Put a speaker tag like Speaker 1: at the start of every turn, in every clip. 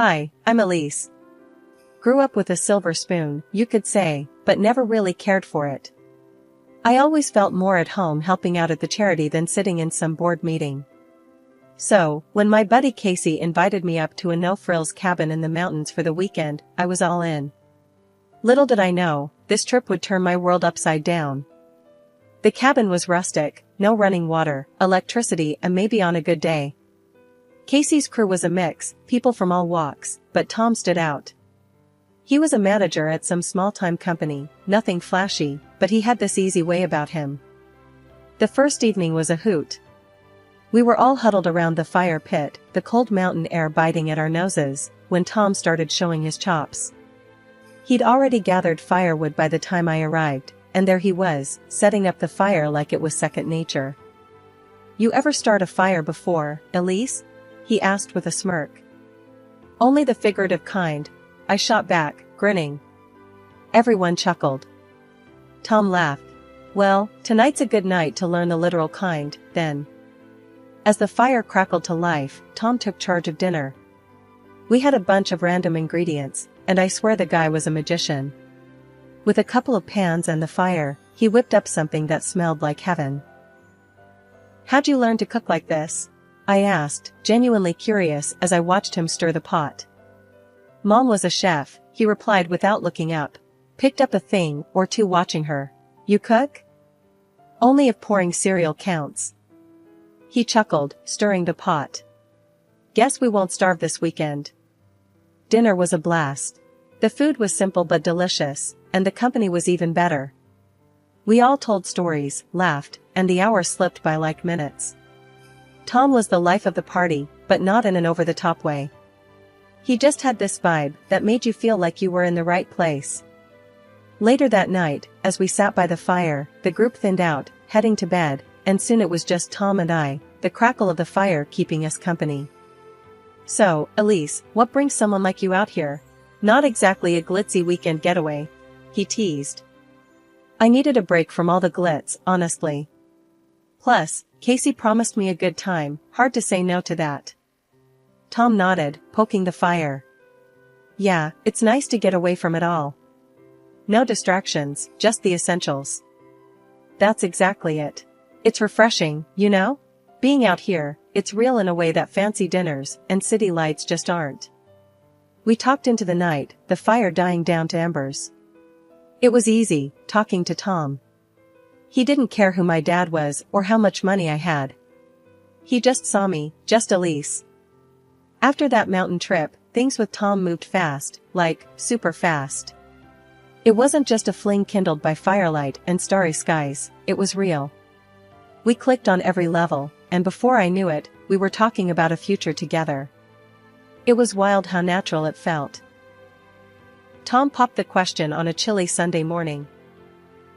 Speaker 1: Hi, I'm Elise. Grew up with a silver spoon, you could say, but never really cared for it. I always felt more at home helping out at the charity than sitting in some board meeting. So, when my buddy Casey invited me up to a no-frills cabin in the mountains for the weekend, I was all in. Little did I know, this trip would turn my world upside down. The cabin was rustic, no running water, electricity, and maybe on a good day. Casey's crew was a mix, people from all walks, but Tom stood out. He was a manager at some small-time company, nothing flashy, but he had this easy way about him. The first evening was a hoot. We were all huddled around the fire pit, the cold mountain air biting at our noses, when Tom started showing his chops. He'd already gathered firewood by the time I arrived, and there he was, setting up the fire like it was second nature. "You ever start a fire before, Elise?" he asked with a smirk. "Only the figurative kind," I shot back, grinning. Everyone chuckled. Tom laughed. "Well, tonight's a good night to learn the literal kind, then." As the fire crackled to life, Tom took charge of dinner. We had a bunch of random ingredients, and I swear the guy was a magician. With a couple of pans and the fire, he whipped up something that smelled like heaven. "How'd you learn to cook like this?" I asked, genuinely curious as I watched him stir the pot. "Mom was a chef," he replied without looking up. "Picked up a thing or two watching her." "You cook?" "Only if pouring cereal counts." He chuckled, stirring the pot. "Guess we won't starve this weekend." Dinner was a blast. The food was simple but delicious, and the company was even better. We all told stories, laughed, and the hour slipped by like minutes. Tom was the life of the party, but not in an over-the-top way. He just had this vibe that made you feel like you were in the right place. Later that night, as we sat by the fire, the group thinned out, heading to bed, and soon it was just Tom and I, the crackle of the fire keeping us company. "So, Elise, what brings someone like you out here? Not exactly a glitzy weekend getaway," he teased. I needed a break from all the glitz, honestly. Plus, Casey promised me a good time, hard to say no to that. Tom nodded, poking the fire. "Yeah, it's nice to get away from it all. No distractions, just the essentials." "That's exactly it. It's refreshing, you know? Being out here, it's real in a way that fancy dinners and city lights just aren't." We talked into the night, the fire dying down to embers. It was easy, talking to Tom. He didn't care who my dad was or how much money I had. He just saw me, just Elise. After that mountain trip, things with Tom moved fast, like, super fast. It wasn't just a fling kindled by firelight and starry skies, it was real. We clicked on every level, and before I knew it, we were talking about a future together. It was wild how natural it felt. Tom popped the question on a chilly Sunday morning.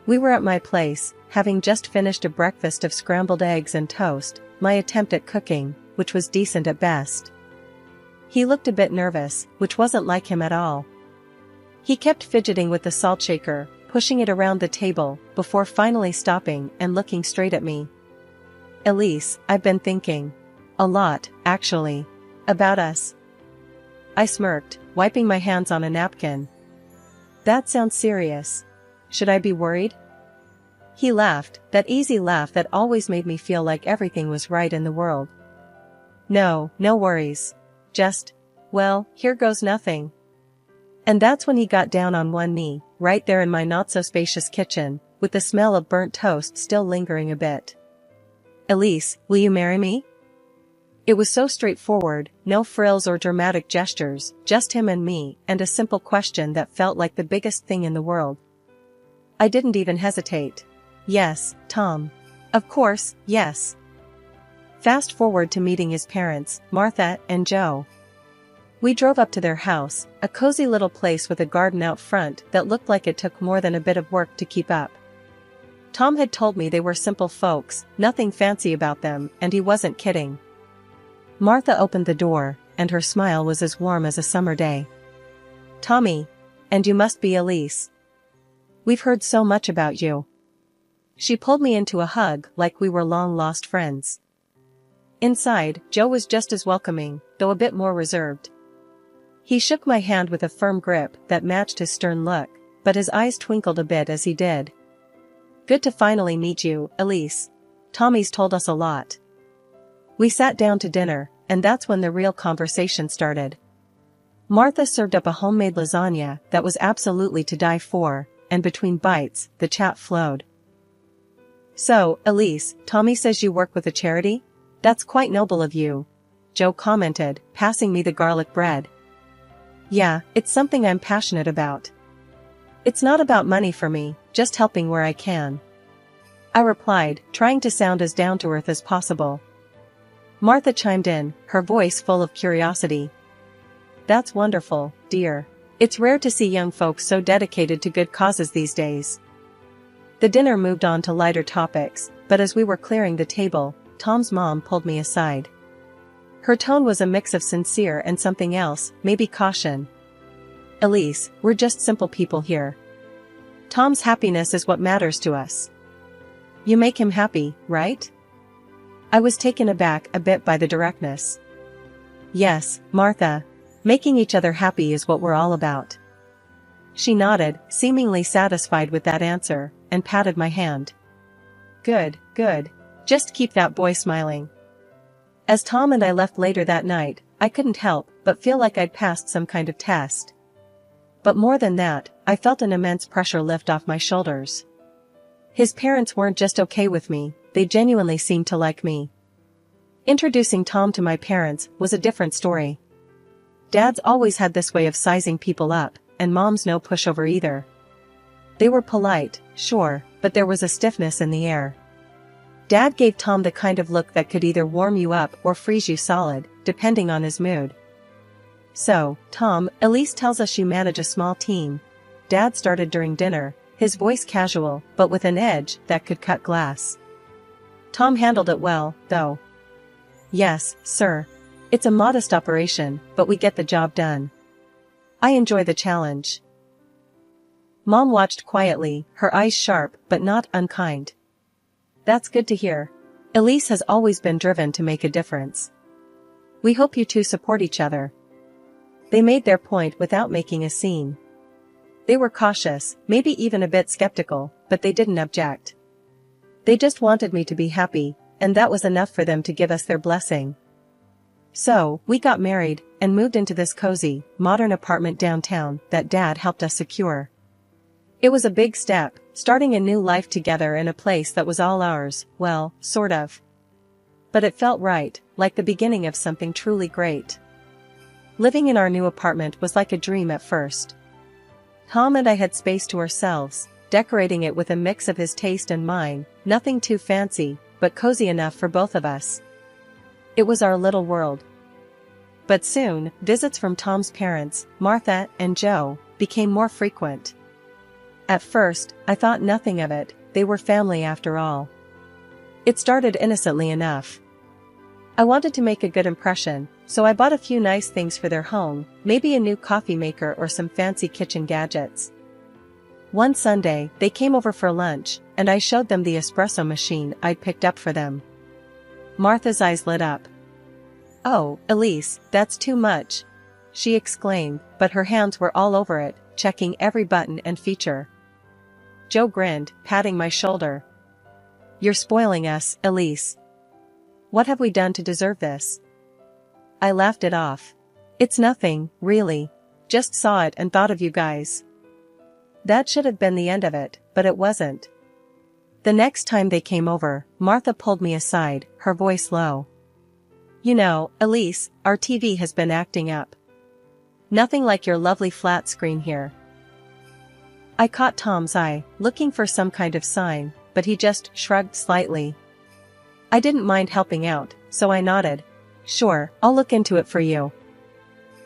Speaker 1: We were at my place, having just finished a breakfast of scrambled eggs and toast, my attempt at cooking, which was decent at best. He looked a bit nervous, which wasn't like him at all. He kept fidgeting with the salt shaker, pushing it around the table, before finally stopping and looking straight at me. "Elise, I've been thinking. A lot, actually. About us." I smirked, wiping my hands on a napkin. "That sounds serious. Should I be worried?" He laughed, that easy laugh that always made me feel like everything was right in the world. "No, no worries. Just, well, here goes nothing." And that's when he got down on one knee, right there in my not-so-spacious kitchen, with the smell of burnt toast still lingering a bit. "Elise, will you marry me?" It was so straightforward, no frills or dramatic gestures, just him and me, and a simple question that felt like the biggest thing in the world. I didn't even hesitate. "Yes, Tom. Of course, yes." Fast forward to meeting his parents, Martha and Joe. We drove up to their house, a cozy little place with a garden out front that looked like it took more than a bit of work to keep up. Tom had told me they were simple folks, nothing fancy about them, and he wasn't kidding. Martha opened the door, and her smile was as warm as a summer day. "Tommy. And you must be Elise. We've heard so much about you." She pulled me into a hug like we were long-lost friends. Inside, Joe was just as welcoming, though a bit more reserved. He shook my hand with a firm grip that matched his stern look, but his eyes twinkled a bit as he did. Good to finally meet you, Elise. Tommy's told us a lot. We sat down to dinner, and that's when the real conversation started. Martha served up a homemade lasagna that was absolutely to die for, and between bites, the chat flowed. So, Elise, Tommy says you work with a charity? That's quite noble of you, Joe commented, passing me the garlic bread. Yeah, it's something I'm passionate about. It's not about money for me, just helping where I can. I replied, trying to sound as down-to-earth as possible. Martha chimed in, her voice full of curiosity. That's wonderful, dear. It's rare to see young folks so dedicated to good causes these days. The dinner moved on to lighter topics, but as we were clearing the table, Tom's mom pulled me aside. Her tone was a mix of sincere and something else, maybe caution. Elise, we're just simple people here. Tom's happiness is what matters to us. You make him happy, right? I was taken aback a bit by the directness. Yes, Martha. Making each other happy is what we're all about. She nodded, seemingly satisfied with that answer, and patted my hand. Good, good. Just keep that boy smiling. As Tom and I left later that night, I couldn't help but feel like I'd passed some kind of test. But more than that, I felt an immense pressure lift off my shoulders. His parents weren't just okay with me, they genuinely seemed to like me. Introducing Tom to my parents was a different story. Dad's always had this way of sizing people up, and Mom's no pushover either. They were polite, sure, but there was a stiffness in the air. Dad gave Tom the kind of look that could either warm you up or freeze you solid, depending on his mood. So, Tom, Elise tells us you manage a small team. Dad started during dinner, his voice casual, but with an edge that could cut glass. Tom handled it well, though. Yes, sir. It's a modest operation, but we get the job done. I enjoy the challenge. Mom watched quietly, her eyes sharp but not unkind. That's good to hear. Elise has always been driven to make a difference. We hope you two support each other. They made their point without making a scene. They were cautious, maybe even a bit skeptical, but they didn't object. They just wanted me to be happy, and that was enough for them to give us their blessing. So, we got married, and moved into this cozy, modern apartment downtown that Dad helped us secure. It was a big step, starting a new life together in a place that was all ours, well, sort of. But it felt right, like the beginning of something truly great. Living in our new apartment was like a dream at first. Tom and I had space to ourselves, decorating it with a mix of his taste and mine, nothing too fancy, but cozy enough for both of us. It was our little world. But soon, visits from Tom's parents, Martha and Joe, became more frequent. At first, I thought nothing of it, they were family after all. It started innocently enough. I wanted to make a good impression, so I bought a few nice things for their home, maybe a new coffee maker or some fancy kitchen gadgets. One Sunday, they came over for lunch, and I showed them the espresso machine I'd picked up for them. Martha's eyes lit up. Oh, Elise, that's too much, she exclaimed, but her hands were all over it, checking every button and feature. Joe grinned, patting my shoulder. You're spoiling us, Elise. What have we done to deserve this? I laughed it off. It's nothing, really. Just saw it and thought of you guys. That should have been the end of it, but it wasn't. The next time they came over, Martha pulled me aside, her voice low. You know, Elise, our TV has been acting up. Nothing like your lovely flat screen here. I caught Tom's eye, looking for some kind of sign, but he just shrugged slightly. I didn't mind helping out, so I nodded. Sure, I'll look into it for you.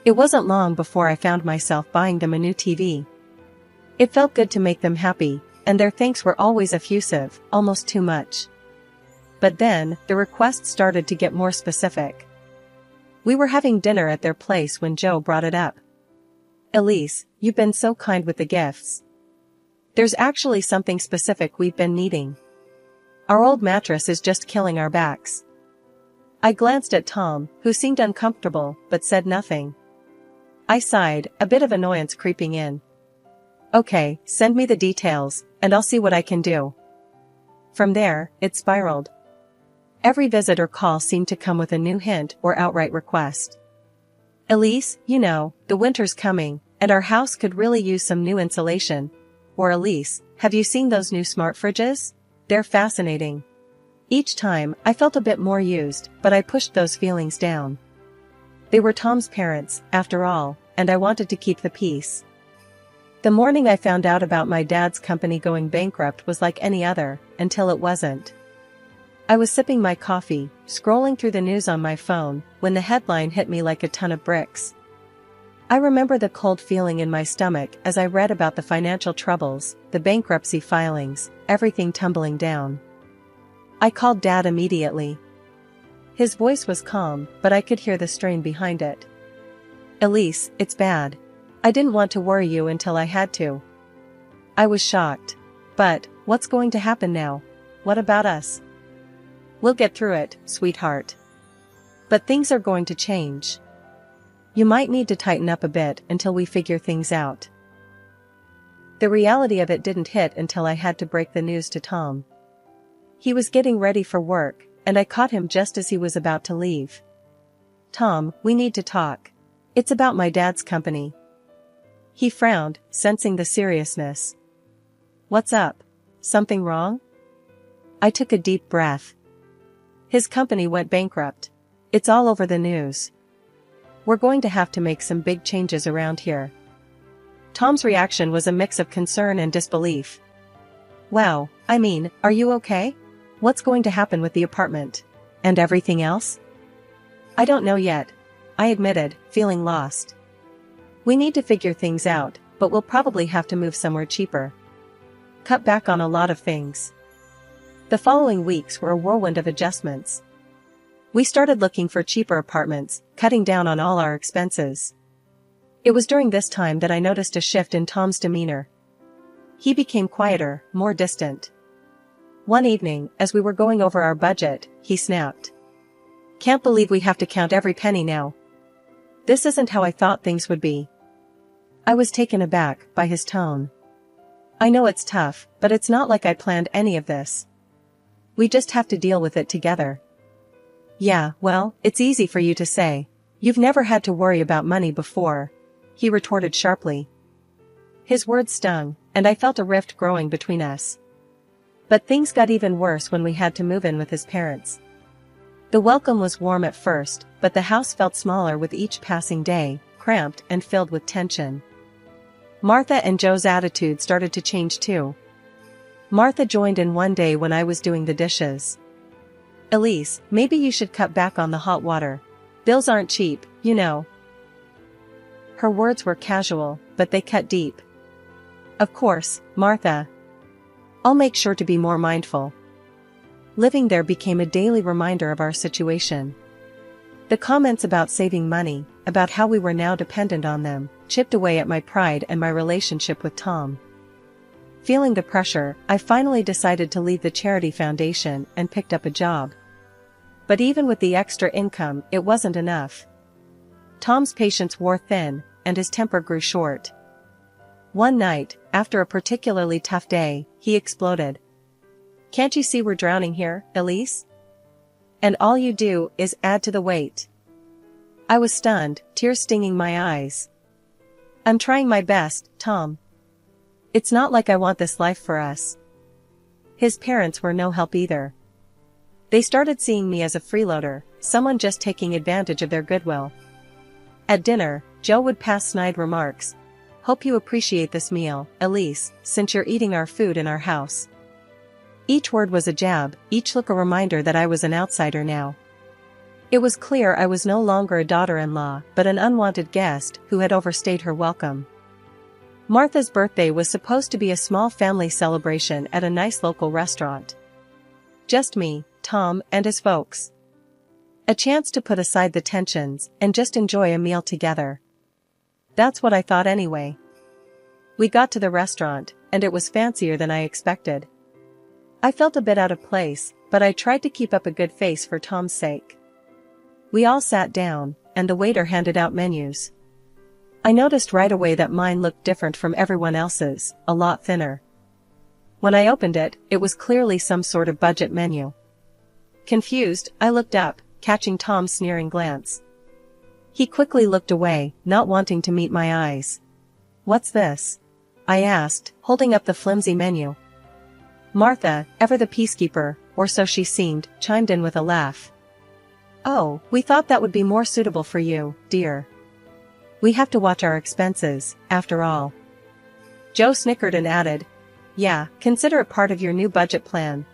Speaker 1: It wasn't long before I found myself buying them a new TV. It felt good to make them happy, and their thanks were always effusive, almost too much. But then, the requests started to get more specific. We were having dinner at their place when Joe brought it up. Elise, you've been so kind with the gifts. There's actually something specific we've been needing. Our old mattress is just killing our backs. I glanced at Tom, who seemed uncomfortable, but said nothing. I sighed, a bit of annoyance creeping in. Okay, send me the details, and I'll see what I can do. From there, it spiraled. Every visit or call seemed to come with a new hint or outright request. Elise, you know, the winter's coming, and our house could really use some new insulation. Or Elise, have you seen those new smart fridges? They're fascinating. Each time, I felt a bit more used, but I pushed those feelings down. They were Tom's parents, after all, and I wanted to keep the peace. The morning I found out about my dad's company going bankrupt was like any other, until it wasn't. I was sipping my coffee, scrolling through the news on my phone, when the headline hit me like a ton of bricks. I remember the cold feeling in my stomach as I read about the financial troubles, the bankruptcy filings, everything tumbling down. I called Dad immediately. His voice was calm, but I could hear the strain behind it. Elise, it's bad. I didn't want to worry you until I had to. I was shocked. But, what's going to happen now? What about us? We'll get through it, sweetheart. But things are going to change. You might need to tighten up a bit until we figure things out. The reality of it didn't hit until I had to break the news to Tom. He was getting ready for work, and I caught him just as he was about to leave. Tom, we need to talk. It's about my dad's company. He frowned, sensing the seriousness. What's up? Something wrong? I took a deep breath. His company went bankrupt. It's all over the news. We're going to have to make some big changes around here. Tom's reaction was a mix of concern and disbelief. Wow, I mean, are you okay? What's going to happen with the apartment? And everything else? I don't know yet, I admitted, feeling lost. We need to figure things out, but we'll probably have to move somewhere cheaper. Cut back on a lot of things. The following weeks were a whirlwind of adjustments. We started looking for cheaper apartments, cutting down on all our expenses. It was during this time that I noticed a shift in Tom's demeanor. He became quieter, more distant. One evening, as we were going over our budget, he snapped. Can't believe we have to count every penny now. This isn't how I thought things would be. I was taken aback by his tone. I know it's tough, but it's not like I planned any of this. We just have to deal with it together. Yeah, well, it's easy for you to say. You've never had to worry about money before, he retorted sharply. His words stung, and I felt a rift growing between us. But things got even worse when we had to move in with his parents. The welcome was warm at first, but the house felt smaller with each passing day, cramped and filled with tension. Martha and Joe's attitude started to change too. Martha joined in one day when I was doing the dishes. Elise, maybe you should cut back on the hot water. Bills aren't cheap, you know. Her words were casual, but they cut deep. Of course, Martha. I'll make sure to be more mindful. Living there became a daily reminder of our situation. The comments about saving money, about how we were now dependent on them, chipped away at my pride and my relationship with Tom. Feeling the pressure, I finally decided to leave the charity foundation and picked up a job. But even with the extra income, it wasn't enough. Tom's patience wore thin, and his temper grew short. One night, after a particularly tough day, he exploded. Can't you see we're drowning here, Elise? And all you do is add to the weight. I was stunned, tears stinging my eyes. I'm trying my best, Tom. It's not like I want this life for us. His parents were no help either. They started seeing me as a freeloader, someone just taking advantage of their goodwill. At dinner, Joe would pass snide remarks. Hope you appreciate this meal, Elise, since you're eating our food in our house. Each word was a jab, each look a reminder that I was an outsider now. It was clear I was no longer a daughter-in-law, but an unwanted guest who had overstayed her welcome. Martha's birthday was supposed to be a small family celebration at a nice local restaurant. Just me, Tom, and his folks. A chance to put aside the tensions and just enjoy a meal together. That's what I thought anyway. We got to the restaurant, and it was fancier than I expected. I felt a bit out of place, but I tried to keep up a good face for Tom's sake. We all sat down, and the waiter handed out menus. I noticed right away that mine looked different from everyone else's, a lot thinner. When I opened it, it was clearly some sort of budget menu. Confused, I looked up, catching Tom's sneering glance. He quickly looked away, not wanting to meet my eyes. "What's this?" I asked, holding up the flimsy menu. Martha, ever the peacekeeper, or so she seemed, chimed in with a laugh. "Oh, we thought that would be more suitable for you, dear. We have to watch our expenses, after all." Joe snickered and added, "Yeah, consider it part of your new budget plan.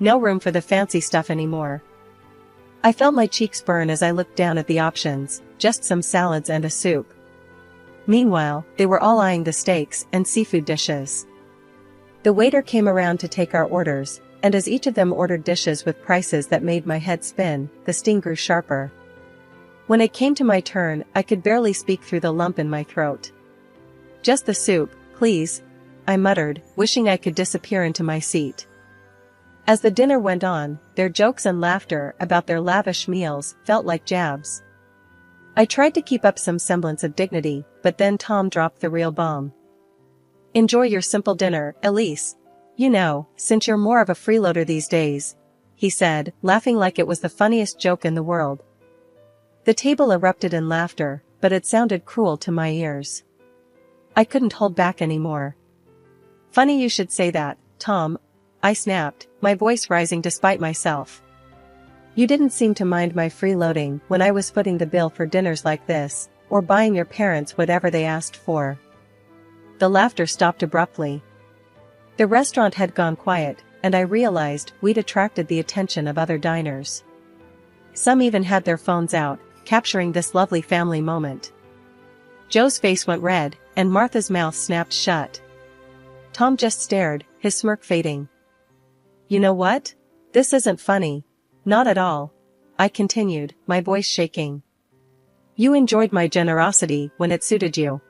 Speaker 1: No room for the fancy stuff anymore." I felt my cheeks burn as I looked down at the options, just some salads and a soup. Meanwhile, they were all eyeing the steaks and seafood dishes. The waiter came around to take our orders, and as each of them ordered dishes with prices that made my head spin, the sting grew sharper. When it came to my turn, I could barely speak through the lump in my throat. "Just the soup, please," I muttered, wishing I could disappear into my seat. As the dinner went on, their jokes and laughter about their lavish meals felt like jabs. I tried to keep up some semblance of dignity, but then Tom dropped the real bomb. "Enjoy your simple dinner, Elise. You know, since you're more of a freeloader these days," he said, laughing like it was the funniest joke in the world. The table erupted in laughter, but it sounded cruel to my ears. I couldn't hold back anymore. "Funny you should say that, Tom," I snapped, my voice rising despite myself. "You didn't seem to mind my freeloading when I was footing the bill for dinners like this, or buying your parents whatever they asked for." The laughter stopped abruptly. The restaurant had gone quiet, and I realized we'd attracted the attention of other diners. Some even had their phones out, capturing this lovely family moment. Joe's face went red, and Martha's mouth snapped shut. Tom just stared, his smirk fading. "You know what? This isn't funny. Not at all," I continued, my voice shaking. "You enjoyed my generosity when it suited you.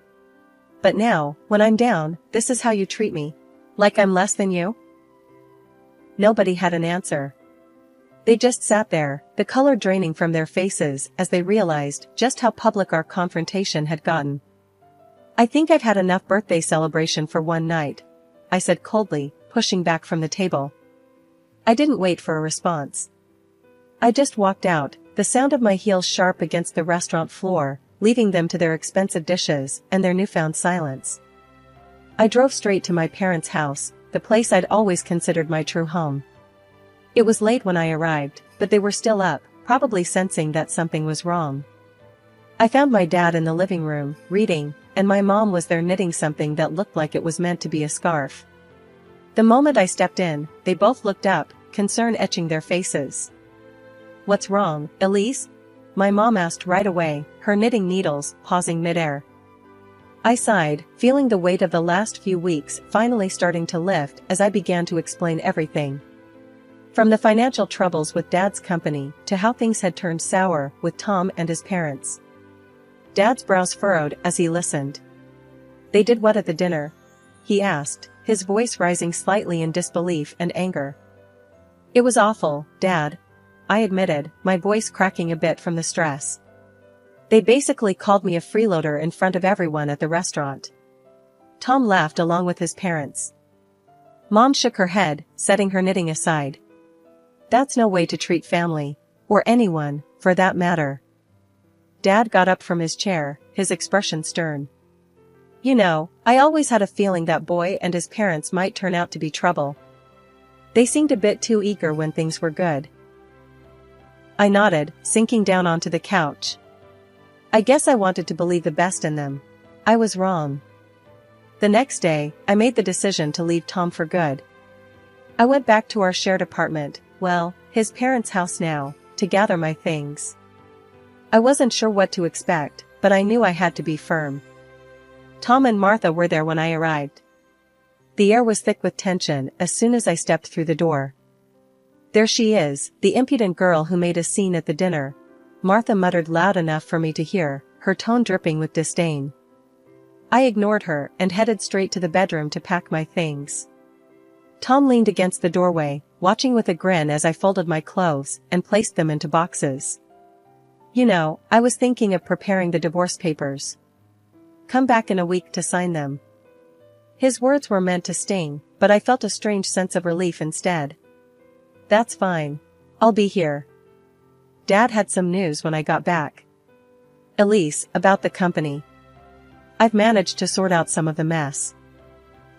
Speaker 1: But now, when I'm down, this is how you treat me? Like I'm less than you?" Nobody had an answer. They just sat there, the color draining from their faces as they realized just how public our confrontation had gotten. "I think I've had enough birthday celebration for one night," I said coldly, pushing back from the table. I didn't wait for a response. I just walked out, the sound of my heels sharp against the restaurant floor, leaving them to their expensive dishes and their newfound silence. I drove straight to my parents' house, the place I'd always considered my true home. It was late when I arrived, but they were still up, probably sensing that something was wrong. I found my dad in the living room, reading, and my mom was there knitting something that looked like it was meant to be a scarf. The moment I stepped in, they both looked up, concern etching their faces. "What's wrong, Elise?" my mom asked right away, her knitting needles pausing midair. I sighed, feeling the weight of the last few weeks finally starting to lift as I began to explain everything. From the financial troubles with Dad's company to how things had turned sour with Tom and his parents. Dad's brows furrowed as he listened. "They did what at the dinner?" he asked, his voice rising slightly in disbelief and anger. "It was awful, Dad," I admitted, my voice cracking a bit from the stress. "They basically called me a freeloader in front of everyone at the restaurant." Tom laughed along with his parents. Mom shook her head, setting her knitting aside. "That's no way to treat family, or anyone, for that matter." Dad got up from his chair, his expression stern. "You know, I always had a feeling that boy and his parents might turn out to be trouble. They seemed a bit too eager when things were good." I nodded, sinking down onto the couch. I guess I wanted to believe the best in them. I was wrong. The next day, I made the decision to leave Tom for good. I went back to our shared apartment, well, his parents' house now, to gather my things. I wasn't sure what to expect, but I knew I had to be firm. Tom and Martha were there when I arrived. The air was thick with tension as soon as I stepped through the door. "There she is, the impudent girl who made a scene at the dinner," Martha muttered loud enough for me to hear, her tone dripping with disdain. I ignored her and headed straight to the bedroom to pack my things. Tom leaned against the doorway, watching with a grin as I folded my clothes and placed them into boxes. "You know, I was thinking of preparing the divorce papers." Come back in a week to sign them. His words were meant to sting, but I felt a strange sense of relief instead. That's fine. I'll be here. Dad had some news when I got back. Elise, about the company. I've managed to sort out some of the mess.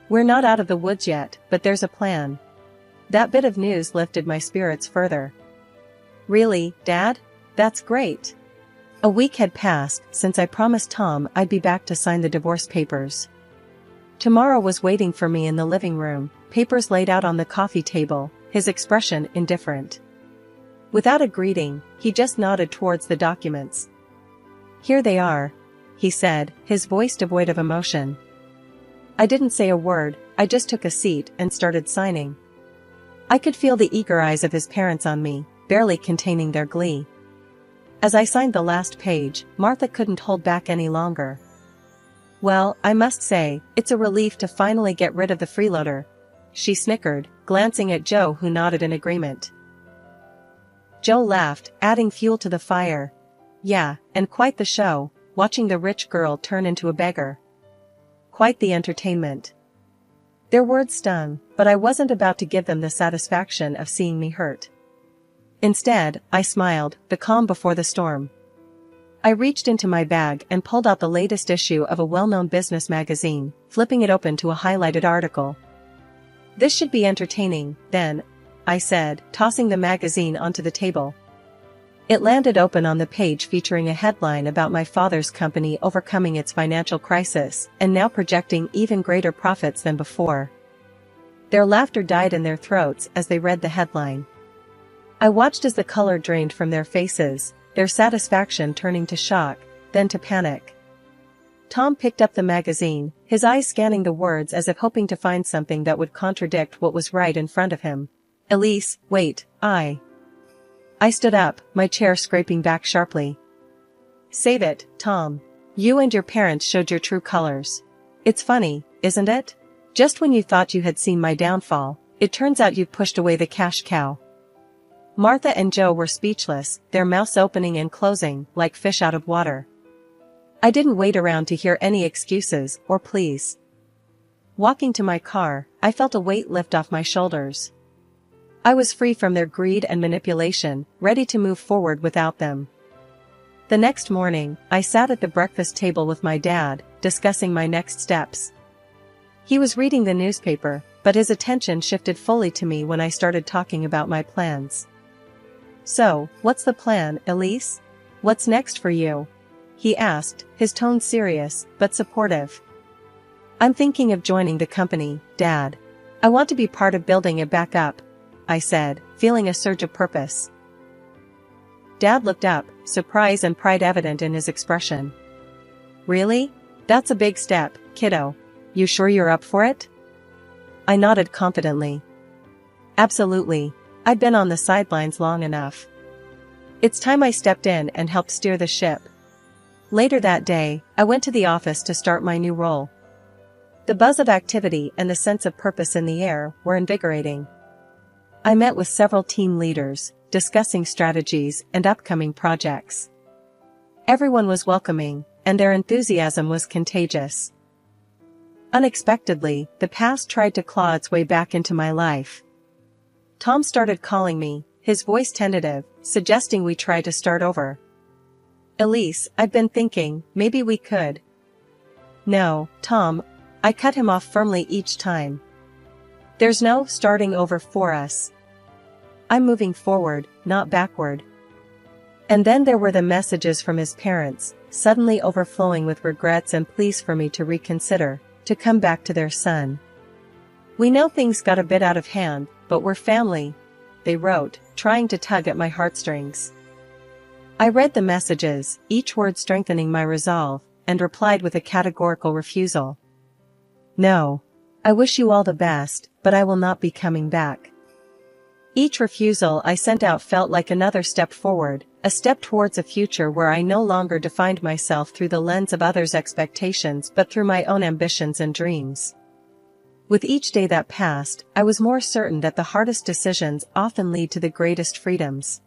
Speaker 1: We're not out of the woods yet, but there's a plan. That bit of news lifted my spirits further. Really, Dad? That's great. A week had passed since I promised Tom I'd be back to sign the divorce papers. Tomorrow was waiting for me in the living room, papers laid out on the coffee table, his expression indifferent. Without a greeting, he just nodded towards the documents. Here they are, he said, his voice devoid of emotion. I didn't say a word, I just took a seat and started signing. I could feel the eager eyes of his parents on me, barely containing their glee. As I signed the last page, Martha couldn't hold back any longer. Well, I must say, it's a relief to finally get rid of the freeloader, she snickered, glancing at Joe, who nodded in agreement. Joe laughed, adding fuel to the fire. Yeah, and quite the show, watching the rich girl turn into a beggar. Quite the entertainment. Their words stung, but I wasn't about to give them the satisfaction of seeing me hurt. Instead, I smiled, the calm before the storm. I reached into my bag and pulled out the latest issue of a well-known business magazine, flipping it open to a highlighted article. This should be entertaining, then, I said, tossing the magazine onto the table. It landed open on the page featuring a headline about my father's company overcoming its financial crisis and now projecting even greater profits than before. Their laughter died in their throats as they read the headline. I watched as the color drained from their faces, their satisfaction turning to shock, then to panic. Tom picked up the magazine, his eyes scanning the words as if hoping to find something that would contradict what was right in front of him. Elise, wait, I stood up, my chair scraping back sharply. Save it, Tom. You and your parents showed your true colors. It's funny, isn't it? Just when you thought you had seen my downfall, it turns out you've pushed away the cash cow. Martha and Joe were speechless, their mouths opening and closing like fish out of water. I didn't wait around to hear any excuses or pleas. Walking to my car, I felt a weight lift off my shoulders. I was free from their greed and manipulation, ready to move forward without them. The next morning, I sat at the breakfast table with my dad, discussing my next steps. He was reading the newspaper, but his attention shifted fully to me when I started talking about my plans. So, what's the plan, Elise? What's next for you? He asked, his tone serious, but supportive. I'm thinking of joining the company, Dad. I want to be part of building it back up, I said, feeling a surge of purpose. Dad looked up, surprise and pride evident in his expression. Really? That's a big step, kiddo. You sure you're up for it? I nodded confidently. Absolutely. I'd been on the sidelines long enough. It's time I stepped in and helped steer the ship. Later that day, I went to the office to start my new role. The buzz of activity and the sense of purpose in the air were invigorating. I met with several team leaders, discussing strategies and upcoming projects. Everyone was welcoming, and their enthusiasm was contagious. Unexpectedly, the past tried to claw its way back into my life. Tom started calling me, his voice tentative, suggesting we try to start over. Elise, I've been thinking, maybe we could. No, Tom, I cut him off firmly each time. There's no starting over for us. I'm moving forward, not backward. And then there were the messages from his parents, suddenly overflowing with regrets and pleas for me to reconsider, to come back to their son. We know things got a bit out of hand, but we're family, they wrote, trying to tug at my heartstrings. I read the messages, each word strengthening my resolve, and replied with a categorical refusal. No. I wish you all the best, but I will not be coming back. Each refusal I sent out felt like another step forward, a step towards a future where I no longer defined myself through the lens of others' expectations but through my own ambitions and dreams. With each day that passed, I was more certain that the hardest decisions often lead to the greatest freedoms.